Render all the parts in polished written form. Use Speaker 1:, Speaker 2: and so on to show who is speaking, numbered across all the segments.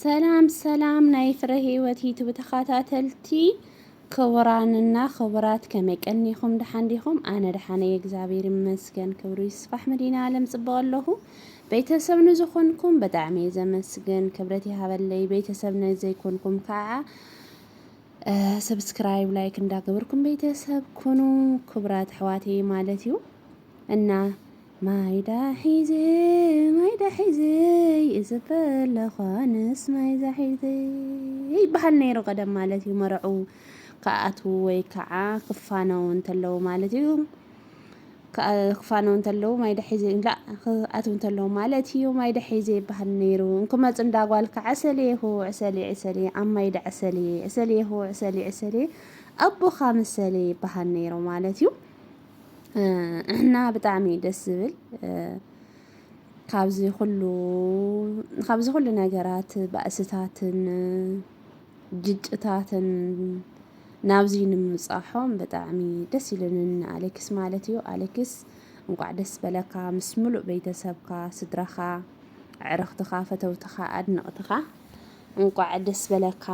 Speaker 1: ሰላም ናይ ፍረ ህይወት ዩቱብ ተኸታተልቲ ክቡራንና ክቡራት ከመይ ቀኒኹም ድሓንዲኹም ኣነ ድሓነ እግዚአብሔር ይመስገን ክብሩ ይስፋሕ መዲና ዓለም ጽብቕ ኣለኹ ቤተሰብ ንዝኾንኩም ብጣዕሚ ዘመስግን ክብረት ይሃበለይ ቤተሰብ ዘይኮንኩም ከዓ ሰብስክራይብ ላይክ እንዳገበርኩም ቤተሰብ ኩኑ ክቡራት ኣሕዋቴ ማለት እዩ እና ማይዳ ሒዜ ይዝፈለ ኳንስ ማይዳ ሒዜ ይበሃል ነይሩ ቀደም ማለት እዩ መርዑ ከኣቱ ወይ ከዓ ክፋነው እንተለው ማለት እዩ ክፋነው እንተለው ማይዳ ሒዜ ላ ከኣቱ እንተለው ማለት እዩ ማይዳ ሒዜ ይበሃል ነይሩ እንኩመጽ እንዳጓልካ ዓሰሌሁ ዕሰሌ ኣብ ማይዳ ዕሰሌሁ ዕሰሌ ኣቦኻ መሰሌ ይበሃል ነይሩ ማለት እዩ እና ብጣዕሚ ደስ ዝብል ካብዚ ሁሉ ነገራት ባእስታትን ግጭታትን ናብዚ ንምጻሖም ብጣዕሚ ደስ ይለንን ኣሌክስ ማለት እዩ ኣሌክስ እንኳዕ ደስ በለካ ምስ ሙሉእ ቤተሰብካ ስድራኻ ዕርኽትኻ ፈተውትኻ ኣድነቕትኻ እንኳዕ ደስ በለካ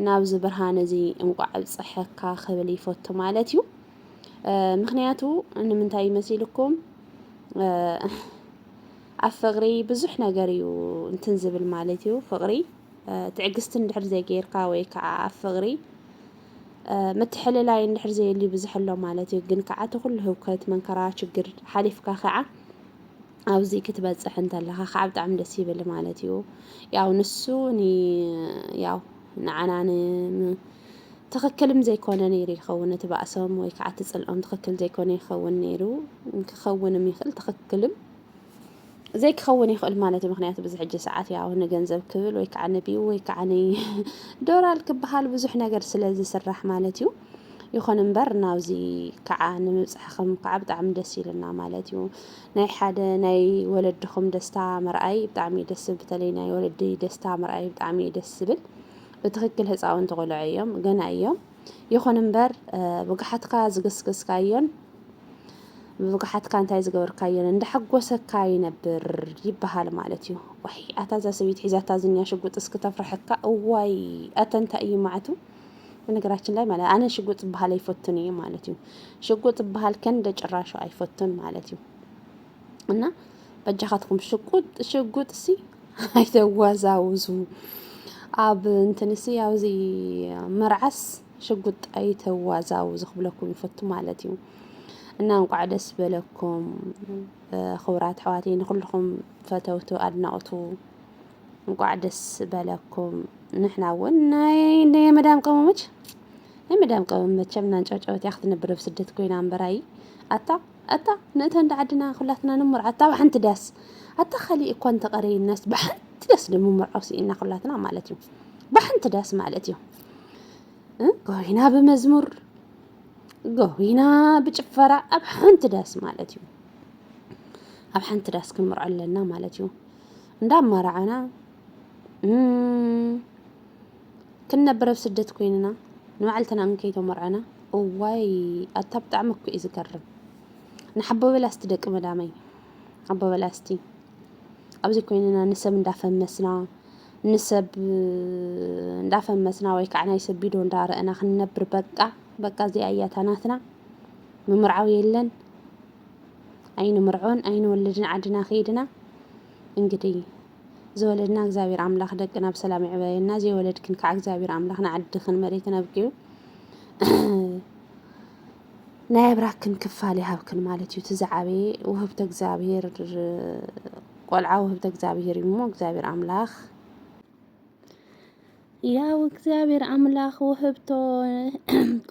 Speaker 1: ናብዚ ብርሃን እዚ እንኳዕ ኣብጽሐካ ክብል ይፈቱ ማለት እዩ ምክንያቱ ንምንታይ ይመስልኩም ኣብ ፍቅሪ ብዙሕ ነገር እዩ እንትን ዝብል ማለት እዩ ፍቅሪ ትዕግስት እንድሕር ዘይጌርካ ወይ ከዓ ኣብ ፍቅሪ ምትሕልላይ እንድሕር ዘይሊ ብዙሕ ኣሎ ማለት እዩ ግን ከዓ እቲ ኩሉ ህውከት መንከራ ችግር ሓሊፍካ ከዓ ኣብዚ ክትበጽሕ እንተለኻ ከዓ ብጣዕሚ ደስ ይብል ማለት እዩ ያው ንሱ ያው ንዓናን ትኽክልም ዘይኮነ ነይሩ ይኸውን እቲ ባእሶም ወይ ከዓ ትጽልኦም ትኽክል ዘይኮነ ይኸውን ነይሩ ክኸውንም ይኽእል ትኽክልም ዘይክኸውን ይኽእል ማለት እዩ ምክንያቱ ብዙሕ ሕጂ ሰዓት ያው ንገንዘብ ክብል ወይ ከዓ ነቢዩ ወይ ከዓ ዶላር ክበሃል ብዙሕ ነገር ስለዚ ስራሕ ማለት እዩ ይኹን እምበር ናብዚ ከዓ ንምብጽሕኹም ከዓ ብጣዕሚ ደስ ይለና ማለት እዩ ናይ ወለድኹም ደስታ መርኣይ ብጣዕሚ ደስ በተለይ ናይ ወለዲ ደስታ መርኣይ ብጣዕሚ ደስ ዝብል ብትኽክል ህፃውንቲ ቆልዑ እዮም ገና እዮም ይኹን እምበር ብግሓትካ ዝግስግስካዮን ብግሓትካ እንታይ ዝገበርካዮን እንዳሐጎሰካ ይነብር ይበሃል ማለት እዩ ወይ ኣታዛ ሰበይቲ ሒዛታ ዝኛ ሽጉጥ እስክተፍርሐካ እዋይ ኣተንታ እዩ ማዕቱ በነገራችን ላይ ማለት ኣነ ሽጉጥ በሃል አይፈቱን እዩ ማለት እዩ ሽጉጥ በሃል ከንደ ጭራሹ አይፈቱን ማለት እዩ እና በጃኻትኩም ሽጉጥ ሲ አይተዋዛውዙ ኣብ እንትንሲ ያውዚ መርዓስ ሽጉጥ አይተዋዛውዙ ክብለኩም ይፈቱ ማለት እዩ እና እንኳዕ ደስ በለኩም ክቡራት ኣሕዋቴ ንኹልኩም ፈተውቱ ኣድነቕቱ እንኳዕ ደስ በለኩም ንሕና እውን ናይ መዳም ቀመሞች መቸም ናንጨውጨወት ክትነብር ብስደት ኮይና እምበራይ ኣታ ነእተን ዓድና ኩላትና ንምር ኣታ ብሓንቲ ዳስ ኣታ ኸሊእ እኳ እንተቐረይናስ ብሓንቲ ዳስ ደሞ ምርዓው ሲኢና ኩላትና ማለት እዩ ብሓንቲ ዳስ ማለት እዩ ጎይና በመዝሙር ጎይና በጭፈራ ኣብ ሓንቲ ዳስ ማለት እዩ ኣብ ሓንቲ ዳስ ክንምርዖ ኣለና ማለት እዩ እንዳማራዓና ክንነብር ብስደት ኮይንና ንባዕልትና እንከይተመርዓና እዋይ ኣታ ብጣዕሚ እኮ እዩ ዝገርም ንሓበበላስቲ ደቂ መዳመይ ኣበበላስቲ ኣብዚ ኮይንና ንሰብ እንዳፈመስና ወይ ከዓ ናይ ሰብ ቢዶ እንዳረአና ክንነብር በቃ እዚኣ እያ ታናትና ምምርዓው የለን ኣይንምርዖን ኣይንወልድን ዓድና ከይድና እንግዲህ ዘወለድና እግዚአብሔር አምላክ ደቅና በሰላም ይዕበየና ዘይወለድክን ከዓ እግዚአብሔር አምላክ ንዓድኽን መሬትን ኣብቂዩ ናይ ኣብራክን ክፋል ይሃብክን ማለት እዩ ትዛዓበየ ውህብተ እግዚአብሔር ቆልዓ ውህብተ እግዚአብሔር እሞ እግዚአብሔር አምላክ ያው እግዚአብሔር አምላክ ውህብቶ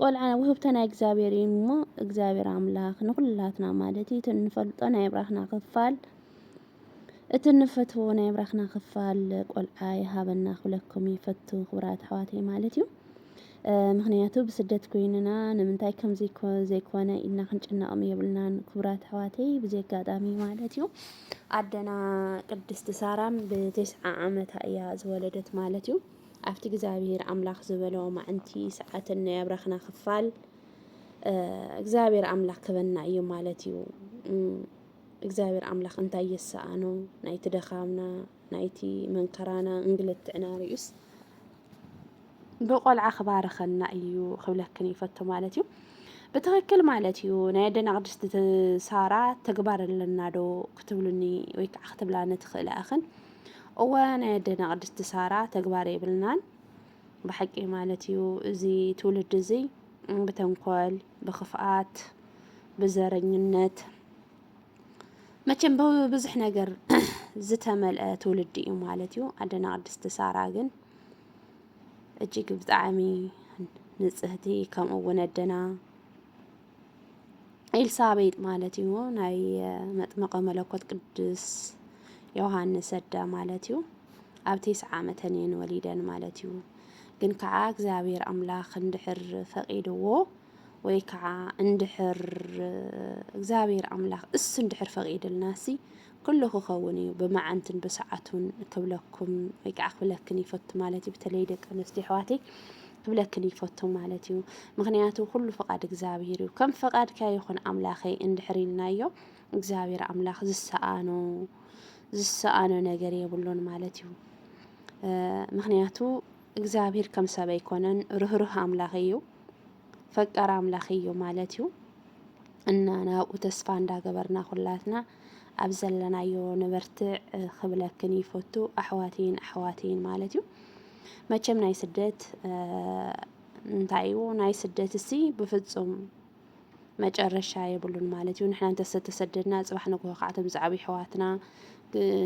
Speaker 1: ቆልዓ ውህብተ ናይ እግዚአብሔር እሞ እግዚአብሔር አምላክ ንኩላትና ማለት እዩ ትንፈልጦ ናይ ኣብራክና ክፋል እትንፈትዎ ናይ ኣብራክና ክፋል ቆልዓ ይሃበና ክብለኩም ይፈቱ ክቡራት ኣሕዋቴ ማለት እዩ ምክንያቱ ብስደት ኮይንና ንምንታይ ከም ዘይኮነ ኢልና ክንጭነቕም የብልናን ክቡራት ኣሕዋተይ ብዘይ ኣጋጣሚ ማለት እዩ ኣደና ቅድስቲ ሳራም ብ9 ዓመታ እያ ዝወለደት ማለት እዩ ኣብቲ እግዚአብሔር አምላክ ዝበለው ማዕንቲ ሰዓትን ናይ ኣብራክና ክፋል እግዚአብሔር አምላክ ከበና እዩ ማለት እዩ እግዚአብሔር ኣምላኽ እንታይ የሰኣኖ ናይቲ ደኻምና ናይቲ መንከራና እንግልትዕና ርእዩስ ብቆልዓ ክባረኸና እዩ ክብለክን ይፈቱ ማለት እዩ ብትክክል ማለት እዩ ናይ ኣደና ቅድስቲ ሳራ ተግባር ኣለና ዶ ክትብሉኒ ወይ ከዓ ክትብላኒ ትኽእል ኣኽን እወ ናይ ኣደና ቅድስቲ ሳራ ተግባር የብልናን ብሓቂ ማለት እዩ እዚ ትውልድ እዚ ብተንኮል ብክፍኣት ብዘረኝነት መቸም ብዙሕ ነገር ዝተመልአ ትውልዲ እዩ ማለት እዩ ኣደና ቅድስቲ ሳራ ግን እጅግ ብጣዕሚ ንጽህቲ ከምኡ እውን ኣደና ኤልሳቤጥ ማለት እዩ ናይ መጥምቀ መለኮት ቅዱስ ዮሃንስ ኣዳ ማለት እዩ ኣብ 9 ዓመተን እየን ወሊደን ማለት እዩ ግን ከዓ እግዚአብሔር ኣምላኽ እንድሕር ፈቂድዎ ወይ ከዓ እንድሕር እግዚአብሔር ኣምላኽ እሱ እንድሕር ፈቂድልናሲ ኩሉ ክኸውን እዩ ብመዓንትን ብሰዓቱን ክብለኩም ወይ ከዓ ክብለክን ይፈቱ ማለት እዩ በተለይ ደቂ ኣንስትዮ ኣሕዋተይ ክብለክን ይፈቱ ማለት እዩ ምክንያቱ ኩሉ ፈቃድ እግዚአብሔር እዩ ከም ፈቃድካ ይኹን ኣምላኸይ እንድሕር ኢልናዮ እግዚአብሔር ኣምላኽ ዝሰኣኖ ነገር የብሉን ማለት እዩ ምክንያቱ እግዚአብሔር ከም ሰብ ኣይኮነን ርህሩህ ኣምላኽ እዩ ፈቃር ኣምላኽ እዩ ማለት እዩ እና ናብኡ ተስፋ እንዳገበርና ኩላትና ኣብ ዘለናዮ ንበርትዕ ክብለክን ይፈቱ ኣሕዋቴን ማለት እዩ መቸም ናይ ስደት እንታይ እዩ ናይ ስደት እሲ ብፍጹም መጨረሻ የብሉን ማለት እዩ ንሕና እንተተሰደድና ጽባሕ ንግሆ ከዓ ብዛዕባ ኣሕዋትና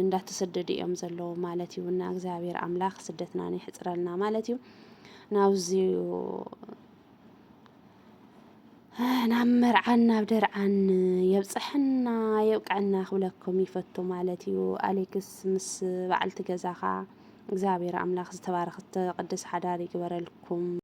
Speaker 1: እንዳተሰደዱ እዮም ዘለዉ ማለት እዩ እና እግዚአብሔር ኣምላኽ ስደትና ይሕጽረልና ማለት እዩ ናብዚዩ ናብ መርዓን ናብ ደርዓን የብፅሐና የብቃዕና ክብለኩም ይፈቱ ማለት እዩ ኣሌክስ ምስ በዓልቲ ገዛኻ እግዚአብሔር ኣምላኽ ዝተባረኸ ተቀድስ ሓዳር ይግበረልኩም